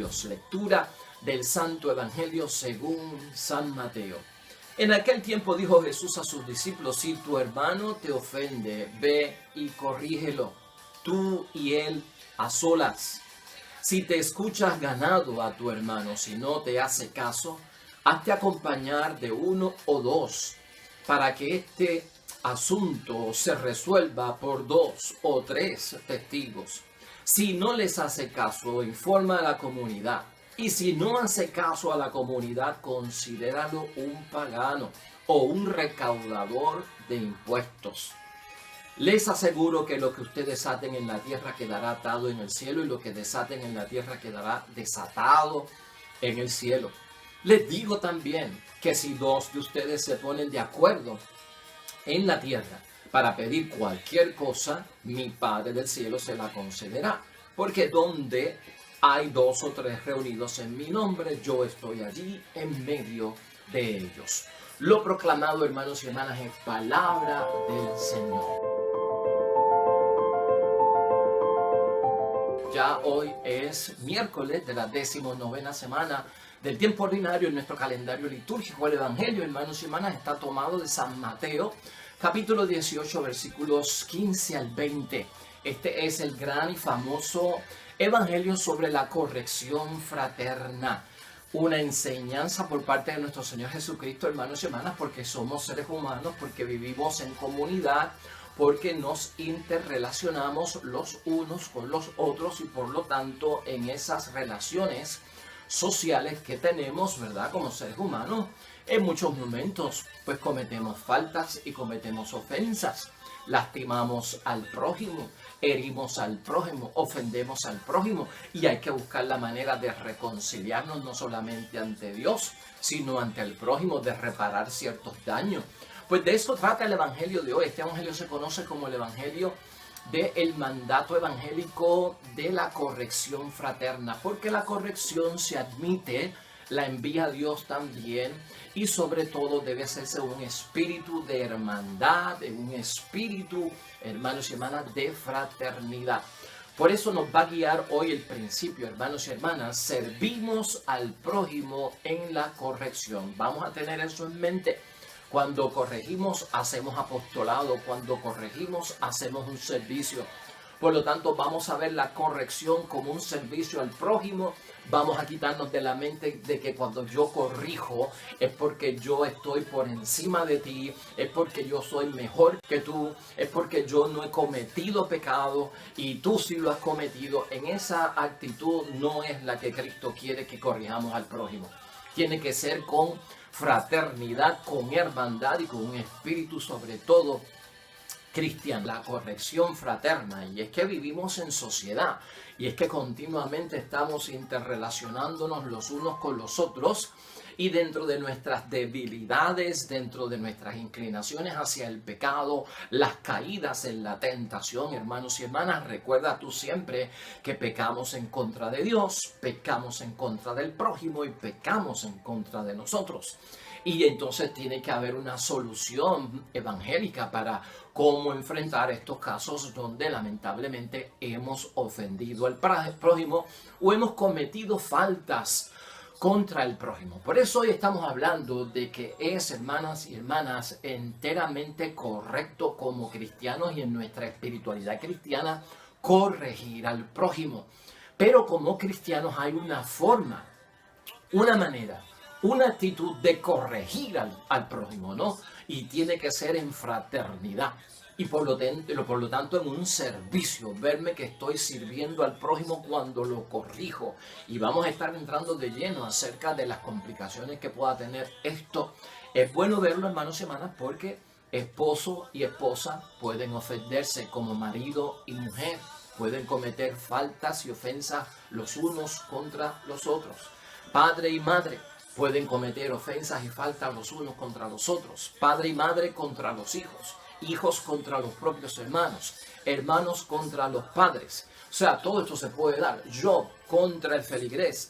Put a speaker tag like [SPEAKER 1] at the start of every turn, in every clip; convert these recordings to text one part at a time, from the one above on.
[SPEAKER 1] Dios. Lectura del Santo Evangelio según San Mateo. En aquel tiempo dijo Jesús a sus discípulos: si tu hermano te ofende, ve y corrígelo, tú y él a solas. Si te escuchas ganado a tu hermano, si no te hace caso, hazte acompañar de uno o dos, para que este asunto se resuelva por 2 o 3 testigos. Si no les hace caso, informa a la comunidad. Y si no hace caso a la comunidad, considéralo un pagano o un recaudador de impuestos. Les aseguro que lo que ustedes aten en la tierra quedará atado en el cielo, y lo que desaten en la tierra quedará desatado en el cielo. Les digo también que si 2 de ustedes se ponen de acuerdo en la tierra para pedir cualquier cosa, mi Padre del cielo se la concederá. Porque donde hay 2 o 3 reunidos en mi nombre, yo estoy allí en medio de ellos. Lo proclamado, hermanos y hermanas, es palabra del Señor. Ya hoy es miércoles de la 19ª semana del tiempo ordinario en nuestro calendario litúrgico. El Evangelio, hermanos y hermanas, está tomado de San Mateo, capítulo 18, versículos 15 al 20. Este es el gran y famoso Evangelio sobre la corrección fraterna. Una enseñanza por parte de nuestro Señor Jesucristo, hermanos y hermanas, porque somos seres humanos, porque vivimos en comunidad, porque nos interrelacionamos los unos con los otros y por lo tanto en esas relaciones sociales que tenemos, ¿verdad? Como seres humanos, en muchos momentos pues cometemos faltas y cometemos ofensas, lastimamos al prójimo, herimos al prójimo, ofendemos al prójimo, y hay que buscar la manera de reconciliarnos no solamente ante Dios, sino ante el prójimo, de reparar ciertos daños. Pues de esto trata el Evangelio de hoy. Este Evangelio se conoce como el Evangelio del mandato evangélico de la corrección fraterna, porque la corrección se admite, la envía Dios también, y sobre todo debe hacerse un espíritu de hermandad, un espíritu, hermanos y hermanas, de fraternidad. Por eso nos va a guiar hoy el principio, hermanos y hermanas: servimos al prójimo en la corrección. Vamos a tener eso en mente. Cuando corregimos, hacemos apostolado. Cuando corregimos, hacemos un servicio. Por lo tanto, vamos a ver la corrección como un servicio al prójimo. Vamos a quitarnos de la mente de que cuando yo corrijo es porque yo estoy por encima de ti, es porque yo soy mejor que tú, es porque yo no he cometido pecado y tú sí lo has cometido. En esa actitud no es la que Cristo quiere que corrijamos al prójimo. Tiene que ser con fraternidad, con hermandad y con un espíritu sobre todo cristiano. La corrección fraterna, y es que vivimos en sociedad, y es que continuamente estamos interrelacionándonos los unos con los otros, y dentro de nuestras debilidades, dentro de nuestras inclinaciones hacia el pecado, las caídas en la tentación, hermanos y hermanas, recuerda tú siempre que pecamos en contra de Dios, pecamos en contra del prójimo y pecamos en contra de nosotros. Y entonces tiene que haber una solución evangélica para cómo enfrentar estos casos donde lamentablemente hemos ofendido al prójimo o hemos cometido faltas contra el prójimo. Por eso hoy estamos hablando de que es, hermanas y hermanas, enteramente correcto como cristianos y en nuestra espiritualidad cristiana corregir al prójimo. Pero como cristianos hay una forma, una manera, una actitud de corregir al prójimo, ¿no? Y tiene que ser en fraternidad. Y por lo tanto en un servicio, verme que estoy sirviendo al prójimo cuando lo corrijo. Y vamos a estar entrando de lleno acerca de las complicaciones que pueda tener esto. Es bueno verlo, hermanos y hermanas, porque esposo y esposa pueden ofenderse, como marido y mujer. Pueden cometer faltas y ofensas los unos contra los otros. Padre y madre pueden cometer ofensas y faltas los unos contra los otros. Padre y madre contra los hijos. Hijos contra los propios hermanos, hermanos contra los padres. O sea, todo esto se puede dar. Yo contra el feligrés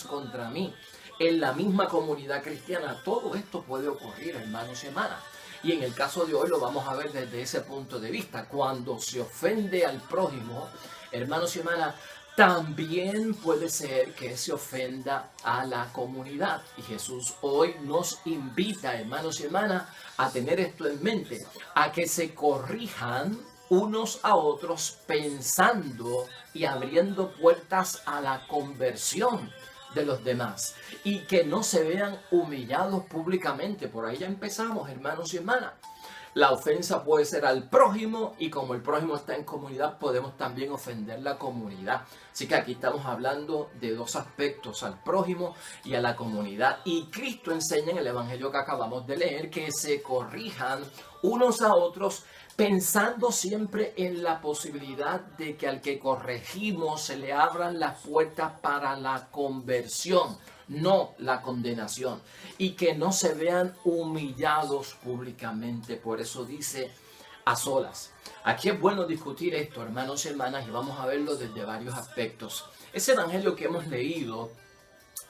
[SPEAKER 1] contra mí. En la misma comunidad cristiana, todo esto puede ocurrir, hermanos y hermanas. Y en el caso de hoy lo vamos a ver desde ese punto de vista. Cuando se ofende al prójimo, hermanos y hermanas, también puede ser que se ofenda a la comunidad. Y Jesús hoy nos invita, hermanos y hermanas, a tener esto en mente, a que se corrijan unos a otros pensando y abriendo puertas a la conversión de los demás y que no se vean humillados públicamente. Por ahí ya empezamos, hermanos y hermanas. La ofensa puede ser al prójimo y como el prójimo está en comunidad podemos también ofender la comunidad. Así que aquí estamos hablando de dos aspectos, al prójimo y a la comunidad. Y Cristo enseña en el Evangelio que acabamos de leer que se corrijan unos a otros pensando siempre en la posibilidad de que al que corregimos se le abran las puertas para la conversión, no la condenación, y que no se vean humillados públicamente. Por eso dice a solas. Aquí es bueno discutir esto, hermanos y hermanas, y vamos a verlo desde varios aspectos. Ese evangelio que hemos leído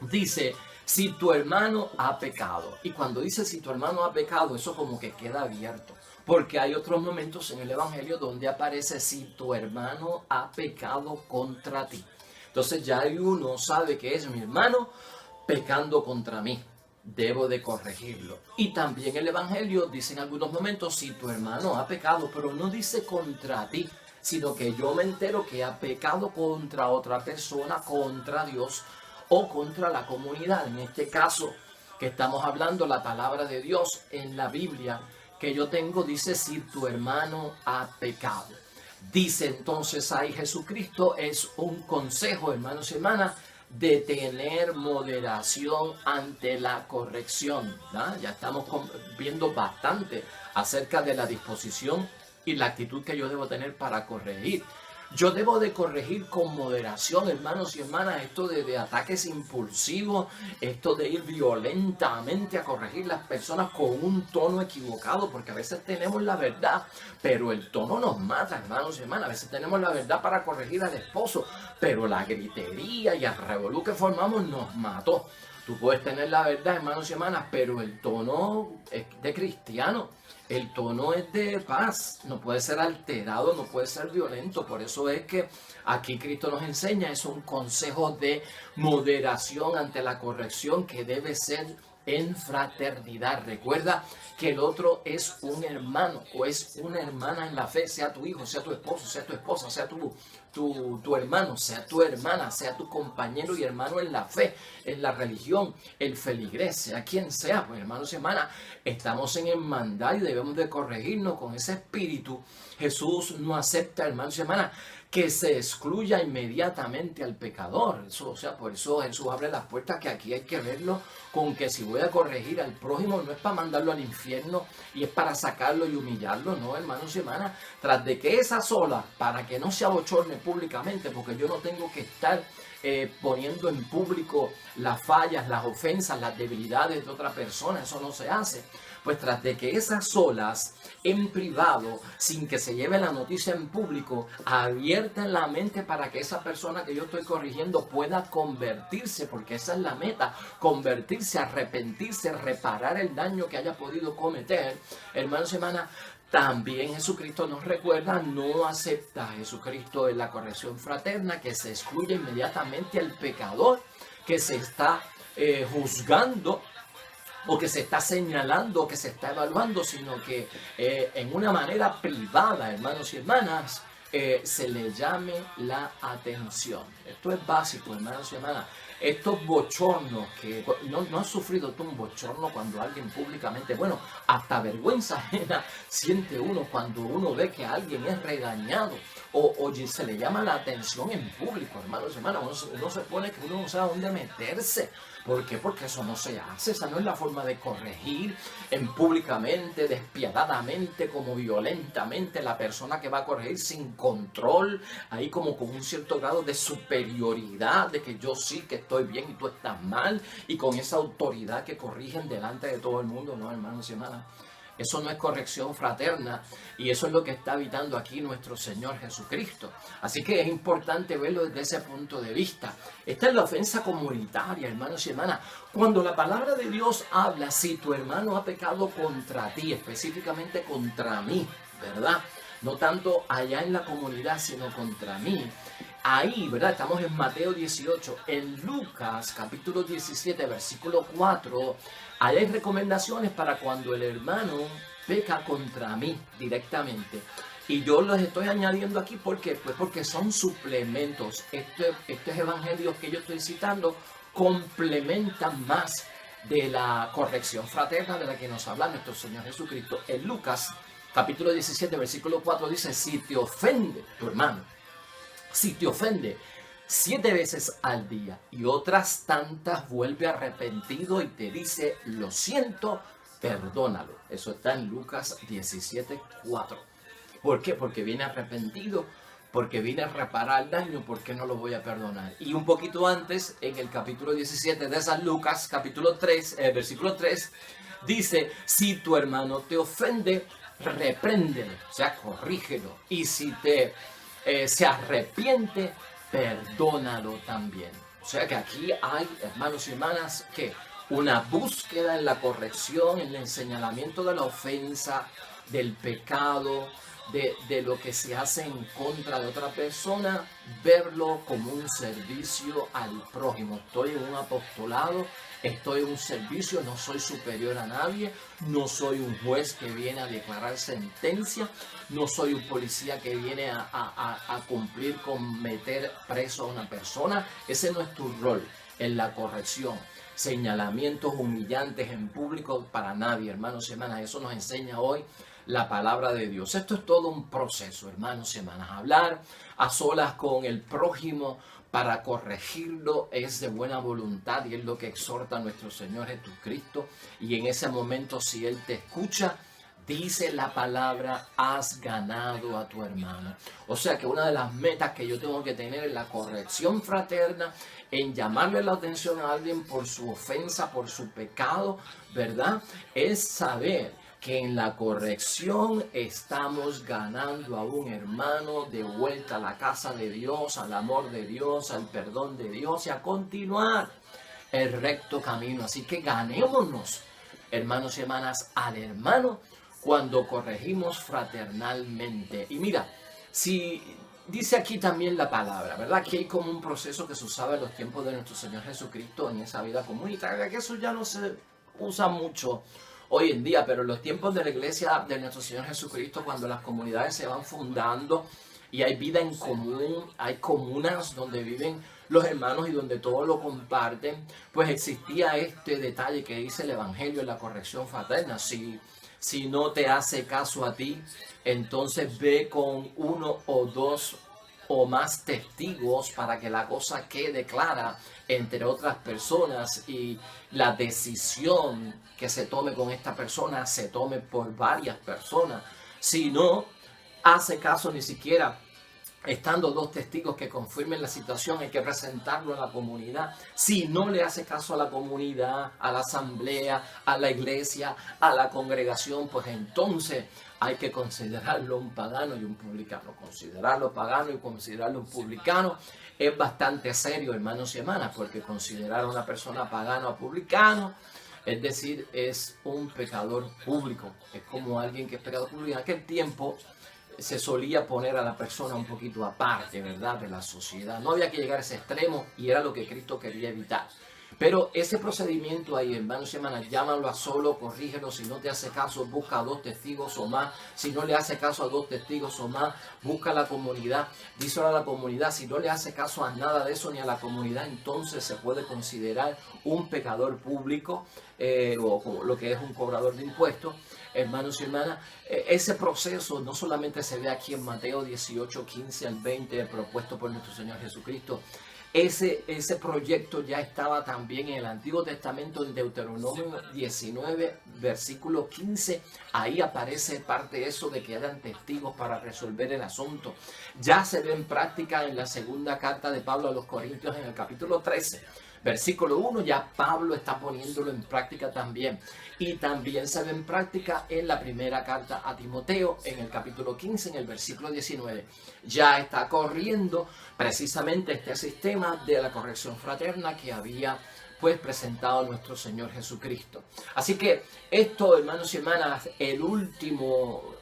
[SPEAKER 1] dice, si tu hermano ha pecado. Y cuando dice si tu hermano ha pecado, eso como que queda abierto. Porque hay otros momentos en el evangelio donde aparece si tu hermano ha pecado contra ti. Entonces ya uno sabe que es mi hermano pecando contra mí. Debo de corregirlo. Y también el evangelio dice en algunos momentos si tu hermano ha pecado, pero no dice contra ti, sino que yo me entero que ha pecado contra otra persona, contra Dios o contra la comunidad. En este caso que estamos hablando, la palabra de Dios en la Biblia que yo tengo dice si tu hermano ha pecado. Dice entonces ahí Jesucristo, es un consejo, hermanos y hermanas, de tener moderación ante la corrección, ¿no? Ya estamos viendo bastante acerca de la disposición y la actitud que yo debo tener para corregir. Yo debo de corregir con moderación, hermanos y hermanas, esto de ataques impulsivos, esto de ir violentamente a corregir las personas con un tono equivocado, porque a veces tenemos la verdad, pero el tono nos mata, hermanos y hermanas. A veces tenemos la verdad para corregir al esposo, pero la gritería y el revolú que formamos nos mató. Tú puedes tener la verdad, hermanos y hermanas, pero el tono es de cristiano. El tono es de paz, no puede ser alterado, no puede ser violento. Por eso es que aquí Cristo nos enseña, es un consejo de moderación ante la corrección que debe ser en fraternidad. Recuerda que el otro es un hermano o es una hermana en la fe, sea tu hijo, sea tu esposo, sea tu esposa, sea tu hermano, sea tu hermana, sea tu compañero y hermano en la fe, en la religión, el feligrés, sea quien sea. Pues hermanos y hermanas, estamos en hermandad y debemos de corregirnos con ese espíritu. Jesús no acepta, hermanos y hermanas, que se excluya inmediatamente al pecador. Eso, o sea, por eso Jesús abre las puertas, que aquí hay que verlo con que si voy a corregir al prójimo no es para mandarlo al infierno y es para sacarlo y humillarlo, no, hermanos y hermanas, tras de que esa sola, para que no se abochorne públicamente, porque yo no tengo que estar poniendo en público las fallas, las ofensas, las debilidades de otra persona, eso no se hace. Pues tras de que esas solas, en privado, sin que se lleve la noticia en público, abierta en la mente para que esa persona que yo estoy corrigiendo pueda convertirse, porque esa es la meta, convertirse, arrepentirse, reparar el daño que haya podido cometer, hermanos y hermanas. También Jesucristo nos recuerda, no acepta a Jesucristo en la corrección fraterna, que se excluye inmediatamente al pecador que se está juzgando o que se está señalando, o que se está evaluando, sino que en una manera privada, hermanos y hermanas, se le llame la atención. Esto es básico, hermanos y hermanas. Estos bochornos que no has sufrido tú un bochorno cuando alguien públicamente, bueno, hasta vergüenza ajena siente uno cuando uno ve que alguien es regañado o se le llama la atención en público, hermanos y hermanas. Uno se pone que uno no sabe dónde meterse. ¿Por qué? Porque eso no se hace. Esa no es la forma de corregir públicamente, despiadadamente, como violentamente. La persona que va a corregir sin control, ahí como con un cierto grado de superioridad, de que yo sí que estoy bien y tú estás mal, y con esa autoridad que corrigen delante de todo el mundo. No, hermanos y hermanas. Eso no es corrección fraterna y eso es lo que está evitando aquí nuestro Señor Jesucristo. Así que es importante verlo desde ese punto de vista. Esta es la ofensa comunitaria, hermanos y hermanas. Cuando la palabra de Dios habla, si tu hermano ha pecado contra ti, específicamente contra mí, ¿verdad? No tanto allá en la comunidad, sino contra mí. ahí, ¿verdad? Estamos en Mateo 18. En Lucas, capítulo 17, versículo 4, hay recomendaciones para cuando el hermano peca contra mí directamente. Y yo los estoy añadiendo aquí porque, pues porque son suplementos. Estos evangelios que yo estoy citando complementan más de la corrección fraterna de la que nos habla nuestro Señor Jesucristo. En Lucas, capítulo 17, versículo 4 dice, si te ofende tu hermano, si te ofende 7 veces al día y otras tantas vuelve arrepentido y te dice, lo siento, perdónalo. Eso está en Lucas 17, 4. ¿Por qué? Porque viene arrepentido, porque viene a reparar el daño, ¿por qué no lo voy a perdonar? Y un poquito antes, en el capítulo 17 de San Lucas, capítulo 3, versículo 3, dice, si tu hermano te ofende, repréndelo, o sea, corrígelo. Y si se arrepiente, perdónalo también. O sea que aquí hay, hermanos y hermanas, que una búsqueda en la corrección, en el señalamiento de la ofensa, del pecado, de lo que se hace en contra de otra persona, verlo como un servicio al prójimo. Estoy en un apostolado, estoy en un servicio, no soy superior a nadie, no soy un juez que viene a declarar sentencia, no soy un policía que viene a cumplir con meter preso a una persona. Ese no es tu rol en la corrección. Señalamientos humillantes en público para nadie, hermanos y hermanas. Eso nos enseña hoy la palabra de Dios. Esto es todo un proceso, hermanos y hermanas. Hablar a solas con el prójimo para corregirlo es de buena voluntad y es lo que exhorta nuestro Señor Jesucristo. Y en ese momento, si Él te escucha, dice la palabra, has ganado a tu hermano. O sea que una de las metas que yo tengo que tener en la corrección fraterna, en llamarle la atención a alguien por su ofensa, por su pecado, ¿verdad? Es saber que en la corrección estamos ganando a un hermano de vuelta a la casa de Dios, al amor de Dios, al perdón de Dios y a continuar el recto camino. Así que ganémonos, hermanos y hermanas, al hermano cuando corregimos fraternalmente. Y mira, si dice aquí también la palabra, ¿verdad? Que hay como un proceso que se usaba en los tiempos de nuestro Señor Jesucristo en esa vida comunitaria, que eso ya no se usa mucho hoy en día, pero en los tiempos de la iglesia de nuestro Señor Jesucristo, cuando las comunidades se van fundando y hay vida en común, hay comunas donde viven los hermanos y donde todos lo comparten, pues existía este detalle que dice el Evangelio en la corrección fraterna. Si no te hace caso a ti, entonces ve con 1 o 2 o más testigos para que la cosa quede clara entre otras personas y la decisión que se tome con esta persona se tome por varias personas. Si no hace caso ni siquiera estando 2 testigos que confirmen la situación, hay que presentarlo a la comunidad. Si no le hace caso a la comunidad, a la asamblea, a la iglesia, a la congregación, pues entonces hay que considerarlo un pagano y un publicano. Considerarlo pagano y considerarlo un publicano es bastante serio, hermanos y hermanas, porque considerar a una persona pagano o publicano, es decir, es un pecador público. Es como alguien que es pecador público. En aquel tiempo se solía poner a la persona un poquito aparte, ¿verdad?, de la sociedad. No había que llegar a ese extremo y era lo que Cristo quería evitar. Pero ese procedimiento ahí, hermanos y hermanas, llámalo a solo, corrígelo. Si no te hace caso, busca a 2 testigos o más. Si no le hace caso a 2 testigos o más, busca a la comunidad. Díselo a la comunidad. Si no le hace caso a nada de eso ni a la comunidad, entonces se puede considerar un pecador público o lo que es un cobrador de impuestos. Hermanos y hermanas, ese proceso no solamente se ve aquí en Mateo 18, 15 al 20, propuesto por nuestro Señor Jesucristo. Ese proyecto ya estaba también en el Antiguo Testamento, en Deuteronomio 19, versículo 15. Ahí aparece parte de eso de que eran testigos para resolver el asunto. Ya se ve en práctica en la segunda carta de Pablo a los Corintios en el capítulo 13. Versículo 1, ya Pablo está poniéndolo en práctica también. Y también se ve en práctica en la primera carta a Timoteo, en el capítulo 15, en el versículo 19. Ya está corriendo precisamente este sistema de la corrección fraterna que había pues presentado nuestro Señor Jesucristo. Así que esto, hermanos y hermanas, el último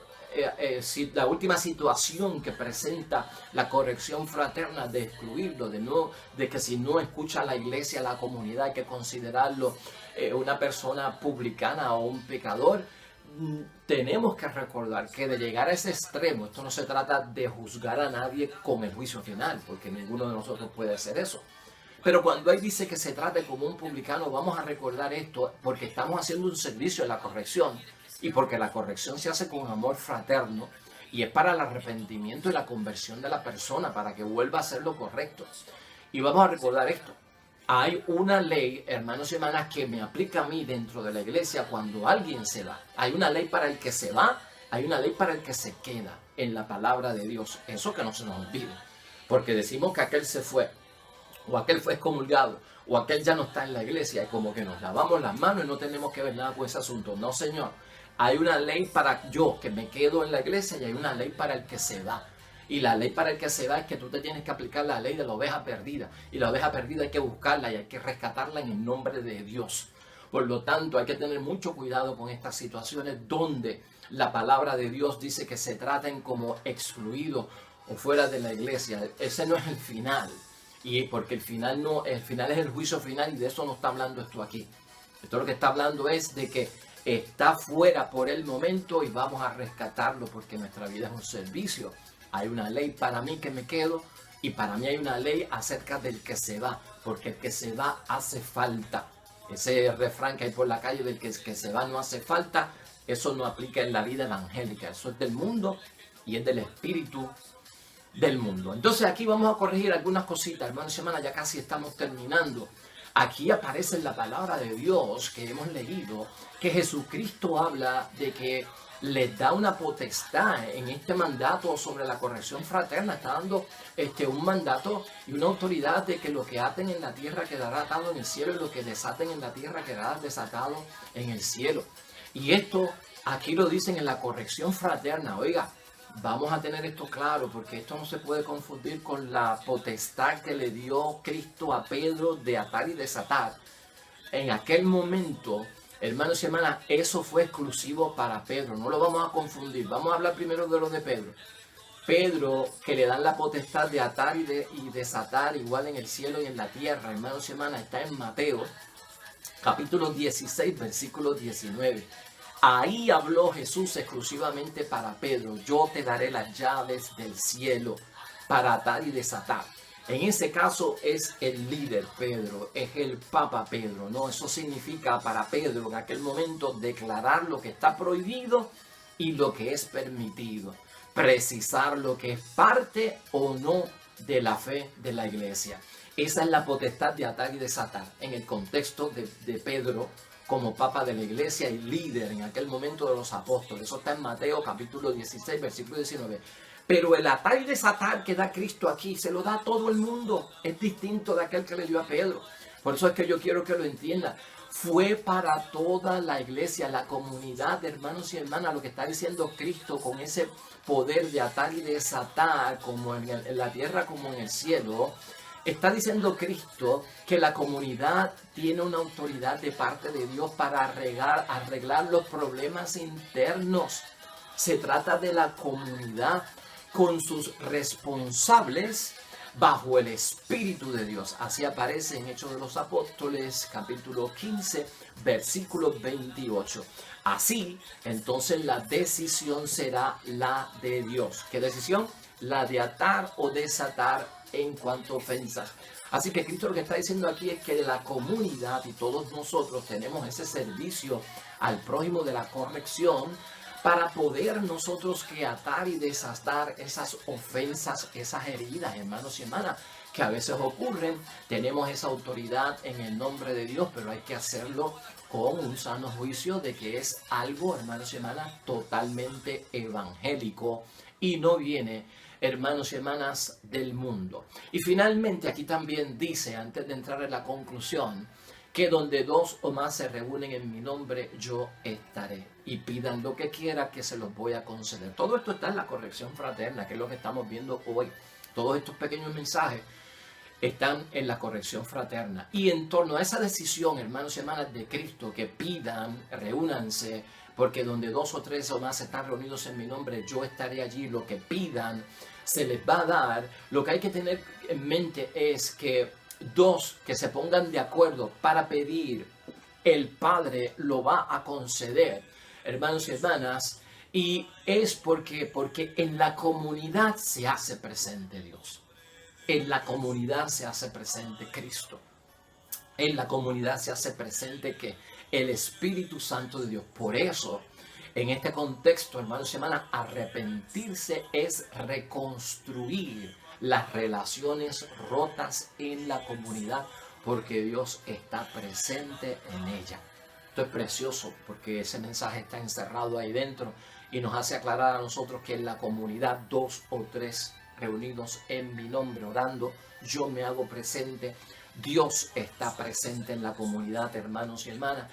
[SPEAKER 1] la última situación que presenta la corrección fraterna de excluirlo, de que si no escucha a la iglesia, a la comunidad, hay que considerarlo una persona publicana o un pecador. Tenemos que recordar que de llegar a ese extremo, esto no se trata de juzgar a nadie con el juicio final, porque ninguno de nosotros puede hacer eso. Pero cuando él dice que se trate como un publicano, vamos a recordar esto porque estamos haciendo un servicio en la corrección y porque la corrección se hace con amor fraterno y es para el arrepentimiento y la conversión de la persona, para que vuelva a hacer lo correcto. Y vamos a recordar esto. Hay una ley, hermanos y hermanas, que me aplica a mí dentro de la iglesia cuando alguien se va. Hay una ley para el que se va, hay una ley para el que se queda en la palabra de Dios. Eso que no se nos olvide. Porque decimos que aquel se fue, o aquel fue excomulgado, o aquel ya no está en la iglesia, y como que nos lavamos las manos y no tenemos que ver nada con ese asunto. No, señor. Hay una ley para yo que me quedo en la iglesia y hay una ley para el que se va. Y la ley para el que se va es que tú te tienes que aplicar la ley de la oveja perdida. Y la oveja perdida hay que buscarla y hay que rescatarla en el nombre de Dios. Por lo tanto, hay que tener mucho cuidado con estas situaciones donde la palabra de Dios dice que se traten como excluidos o fuera de la iglesia. Ese no es el final. Y porque el final es el juicio final, y de eso no está hablando esto aquí. Esto lo que está hablando es de que está fuera por el momento y vamos a rescatarlo porque nuestra vida es un servicio. Hay una ley para mí que me quedo y para mí hay una ley acerca del que se va, porque el que se va hace falta. Ese refrán que hay por la calle del que se va no hace falta, eso no aplica en la vida evangélica. Eso es del mundo y es del espíritu del mundo. Entonces aquí vamos a corregir algunas cositas, hermanos y hermanas, ya casi estamos terminando. Aquí aparece en la palabra de Dios que hemos leído que Jesucristo habla de que les da una potestad en este mandato sobre la corrección fraterna. Está dando un mandato y una autoridad de que lo que aten en la tierra quedará atado en el cielo y lo que desaten en la tierra quedará desatado en el cielo. Y esto aquí lo dicen en la corrección fraterna. Oiga, vamos a tener esto claro porque esto no se puede confundir con la potestad que le dio Cristo a Pedro de atar y desatar. En aquel momento, hermanos y hermanas, eso fue exclusivo para Pedro. No lo vamos a confundir. Vamos a hablar primero de lo de Pedro. Pedro, que le dan la potestad de atar y desatar igual en el cielo y en la tierra, hermanos y hermanas, está en Mateo, capítulo 16, versículo 19. Ahí habló Jesús exclusivamente para Pedro. Yo te daré las llaves del cielo para atar y desatar. En ese caso es el líder Pedro, es el Papa Pedro, ¿no? Eso significa para Pedro en aquel momento declarar lo que está prohibido y lo que es permitido. Precisar lo que es parte o no de la fe de la iglesia. Esa es la potestad de atar y desatar en el contexto de Pedro como Papa de la iglesia y líder en aquel momento de los apóstoles. Eso está en Mateo capítulo 16, versículo 19. Pero el atar y desatar que da Cristo aquí, se lo da a todo el mundo. Es distinto de aquel que le dio a Pedro. Por eso es que yo quiero que lo entiendan. Fue para toda la iglesia, la comunidad de hermanos y hermanas, lo que está diciendo Cristo con ese poder de atar y desatar, como en la tierra como en el cielo. Está diciendo Cristo que la comunidad tiene una autoridad de parte de Dios para arreglar los problemas internos. Se trata de la comunidad con sus responsables bajo el Espíritu de Dios. Así aparece en Hechos de los Apóstoles, capítulo 15, versículo 28. Así, entonces la decisión será la de Dios. ¿Qué decisión? La de atar o desatar en cuanto a ofensas. Así que Cristo lo que está diciendo aquí es que la comunidad y todos nosotros tenemos ese servicio al prójimo de la corrección para poder nosotros que atar y desatar esas ofensas, esas heridas, hermanos y hermanas, que a veces ocurren. Tenemos esa autoridad en el nombre de Dios, pero hay que hacerlo con un sano juicio de que es algo, hermanos y hermanas, totalmente evangélico y no viene, hermanos y hermanas, del mundo. Y finalmente aquí también dice, antes de entrar en la conclusión, que donde dos o más se reúnen en mi nombre, yo estaré. Y pidan lo que quieran, que se los voy a conceder. Todo esto está en la corrección fraterna, que es lo que estamos viendo hoy. Todos estos pequeños mensajes están en la corrección fraterna. Y en torno a esa decisión, hermanos y hermanas de Cristo, que pidan, reúnanse porque donde 2 o 3 o más están reunidos en mi nombre, yo estaré allí. Lo que pidan se les va a dar. Lo que hay que tener en mente es que dos que se pongan de acuerdo para pedir, el Padre lo va a conceder, hermanos y hermanas. Y es porque en la comunidad se hace presente Dios. En la comunidad se hace presente Cristo. En la comunidad se hace presente que el Espíritu Santo de Dios. Por eso, en este contexto, hermanos y hermanas, arrepentirse es reconstruir las relaciones rotas en la comunidad, porque Dios está presente en ella. Esto es precioso porque ese mensaje está encerrado ahí dentro y nos hace aclarar a nosotros que en la comunidad 2 o 3 reunidos en mi nombre orando, yo me hago presente. Dios está presente en la comunidad, hermanos y hermanas.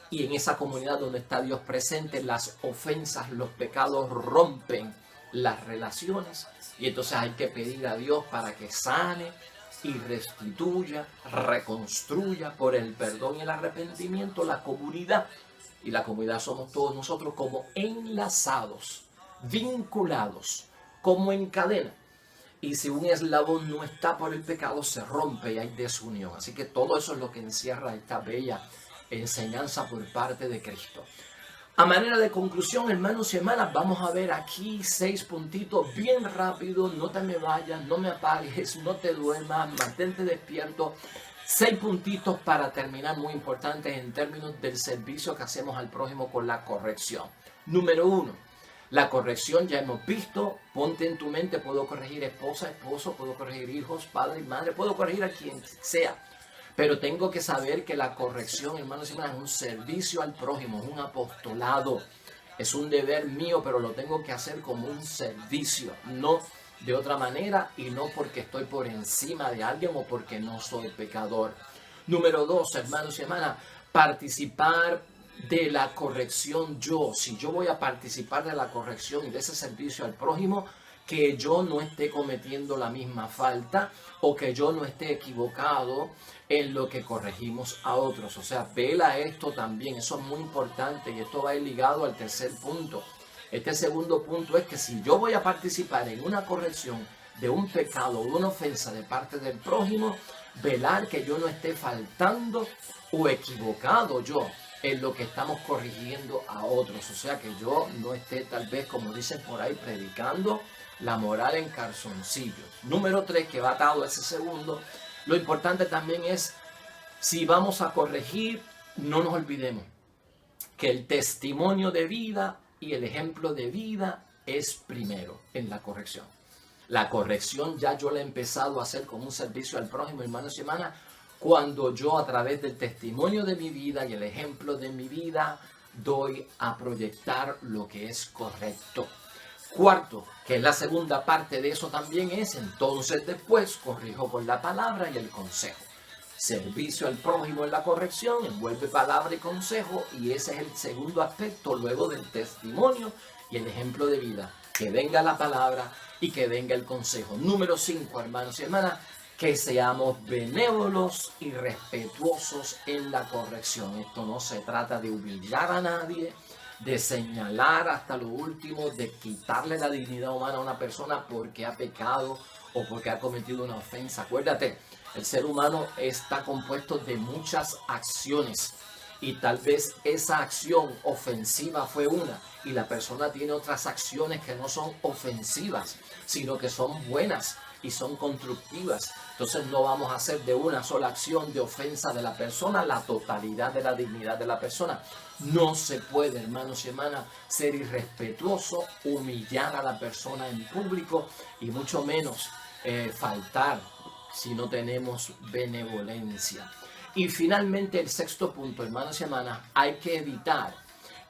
[SPEAKER 1] Y en esa comunidad donde está Dios presente, las ofensas, los pecados rompen las relaciones. Y entonces hay que pedir a Dios para que sane y restituya, reconstruya por el perdón y el arrepentimiento la comunidad. Y la comunidad somos todos nosotros como enlazados, vinculados, como en cadena. Y si un eslabón no está por el pecado, se rompe y hay desunión. Así que todo eso es lo que encierra esta bella enseñanza por parte de Cristo. A manera de conclusión, hermanos y hermanas, vamos a ver aquí 6 puntitos bien rápido. No te me vayas, no me apagues, no te duermas, mantente despierto. 6 puntitos para terminar, muy importantes en términos del servicio que hacemos al prójimo con la corrección. Número 1. La corrección ya hemos visto. Ponte en tu mente, puedo corregir esposa, esposo, puedo corregir hijos, padre y madre, puedo corregir a quien sea. Pero tengo que saber que la corrección, hermanos y hermanas, es un servicio al prójimo, es un apostolado. Es un deber mío, pero lo tengo que hacer como un servicio, no de otra manera y no porque estoy por encima de alguien o porque no soy pecador. Número 2, hermanos y hermanas, participar de la corrección yo. Si yo voy a participar de la corrección y de ese servicio al prójimo, que yo no esté cometiendo la misma falta o que yo no esté equivocado en lo que corregimos a otros. O sea, vela esto también, eso es muy importante y esto va a ir ligado al tercer punto. Este segundo punto es que si yo voy a participar en una corrección de un pecado o de una ofensa de parte del prójimo, velar que yo no esté faltando o equivocado yo en lo que estamos corrigiendo a otros. O sea, que yo no esté tal vez, como dicen por ahí, predicando la moral en calzoncillos. Número 3, que va atado a ese segundo, lo importante también es, si vamos a corregir, no nos olvidemos que el testimonio de vida y el ejemplo de vida es primero en la corrección. La corrección ya yo la he empezado a hacer como un servicio al prójimo, hermanos y hermanas, cuando yo a través del testimonio de mi vida y el ejemplo de mi vida doy a proyectar lo que es correcto. Cuarto, que es la segunda parte de eso también es, entonces después corrijo con la palabra y el consejo. Servicio al prójimo en la corrección envuelve palabra y consejo, y ese es el segundo aspecto luego del testimonio y el ejemplo de vida. Que venga la palabra y que venga el consejo. Número 5, hermanos y hermanas, que seamos benévolos y respetuosos en la corrección. Esto no se trata de humillar a nadie, de señalar hasta lo último, de quitarle la dignidad humana a una persona porque ha pecado o porque ha cometido una ofensa. Acuérdate, el ser humano está compuesto de muchas acciones y tal vez esa acción ofensiva fue una y la persona tiene otras acciones que no son ofensivas, sino que son buenas y son constructivas. Entonces no vamos a hacer de una sola acción de ofensa de la persona la totalidad de la dignidad de la persona. No se puede, hermanos y hermanas, ser irrespetuoso, humillar a la persona en público y mucho menos faltar si no tenemos benevolencia. Y finalmente el sexto punto, hermanos y hermanas, hay que evitar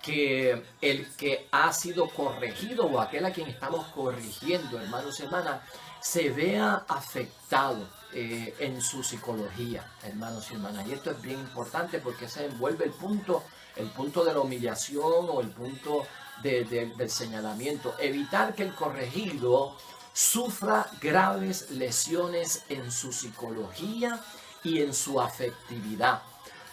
[SPEAKER 1] que el que ha sido corregido o aquel a quien estamos corrigiendo, hermanos y hermanas, se vea afectado en su psicología, hermanos y hermanas. Y esto es bien importante porque se envuelve el punto de la humillación o el punto del señalamiento. Evitar que el corregido sufra graves lesiones en su psicología y en su afectividad.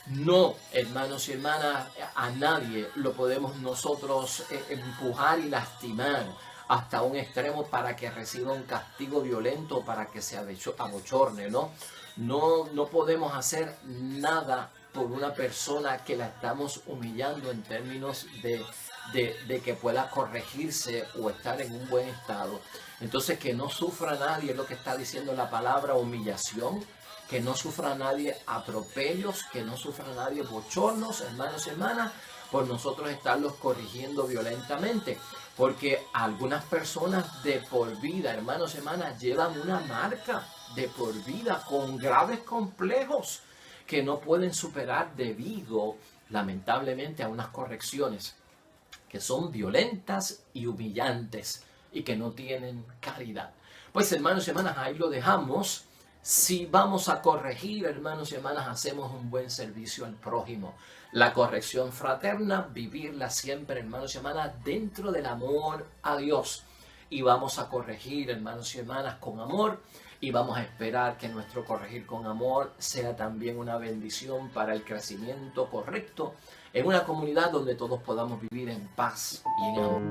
[SPEAKER 1] No, hermanos y hermanas, a nadie lo podemos nosotros empujar y lastimar hasta un extremo para que reciba un castigo violento, para que se abochorne, ¿no? No podemos hacer nada por una persona que la estamos humillando en términos de que pueda corregirse o estar en un buen estado. Entonces, que no sufra nadie, es lo que está diciendo la palabra, humillación. Que no sufra nadie atropellos, que no sufra nadie bochornos, hermanos y hermanas, por nosotros estarlos corrigiendo violentamente. Porque algunas personas de por vida, hermanos y hermanas, llevan una marca de por vida con graves complejos que no pueden superar debido, lamentablemente, a unas correcciones que son violentas y humillantes y que no tienen caridad. Pues, hermanos y hermanas, ahí lo dejamos. Si vamos a corregir, hermanos y hermanas, hacemos un buen servicio al prójimo. La corrección fraterna, vivirla siempre, hermanos y hermanas, dentro del amor a Dios. Y vamos a corregir, hermanos y hermanas, con amor. Y vamos a esperar que nuestro corregir con amor sea también una bendición para el crecimiento correcto en una comunidad donde todos podamos vivir en paz y en amor.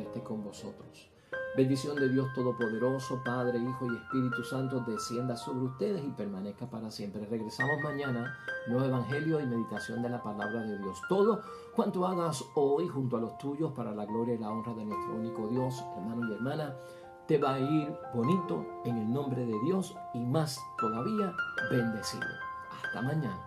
[SPEAKER 1] Esté con vosotros. Bendición de Dios Todopoderoso, Padre, Hijo y Espíritu Santo, descienda sobre ustedes y permanezca para siempre. Regresamos mañana, nuevo evangelio y meditación de la palabra de Dios. Todo cuanto hagas hoy junto a los tuyos para la gloria y la honra de nuestro único Dios, hermano y hermana, te va a ir bonito en el nombre de Dios y más todavía bendecido. Hasta mañana.